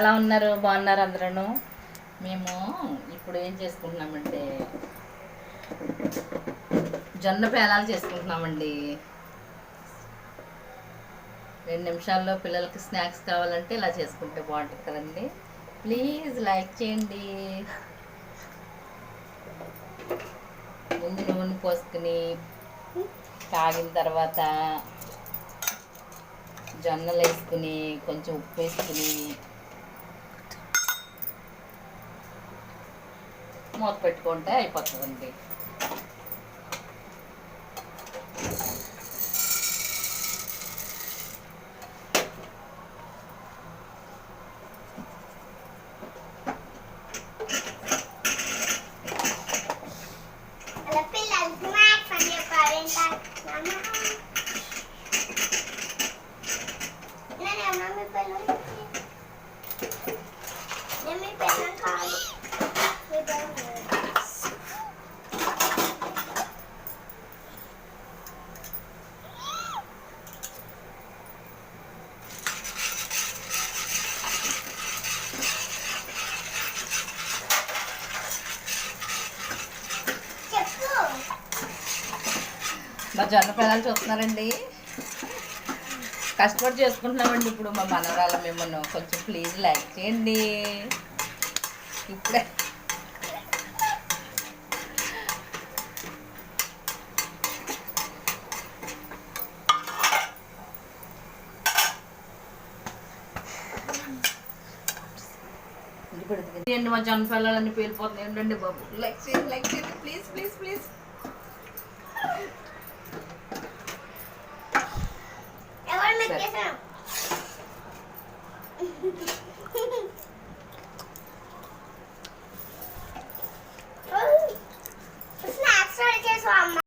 ఎలా ఉన్నారు? బాగున్నారు అందరూ? మేము ఇప్పుడు ఏం చేసుకుంటున్నామంటే జొన్న పేలాలు చేసుకుంటున్నామండి. 2 నిమిషాల్లో పిల్లలకి స్నాక్స్ కావాలంటే ఇలా చేసుకుంటే బాగుంటుంది కదండి. ప్లీజ్ లైక్ చేయండి. ముందు నూనె పోసుకుని కాగిన తర్వాత జొన్నలు వేసుకుని కొంచెం ఉప్పు వేసుకుని మూత పెట్టుకుంటే అయిపోతుందండి. మా జొన్న పిల్లలు చూస్తున్నారండి. కష్టపడి చేసుకుంటున్నామండి ఇప్పుడు మా మనవరాలు. మిమ్మల్ని కొంచెం ప్లీజ్ లైక్ చేయండి. ఇప్పుడే మా జొన్న పిల్లలన్నీ పేలిపోతున్నాయి. ఉండండి బాబు, లైక్ చేయండి ప్లీజ్ ప్లీజ్ ప్లీజ్.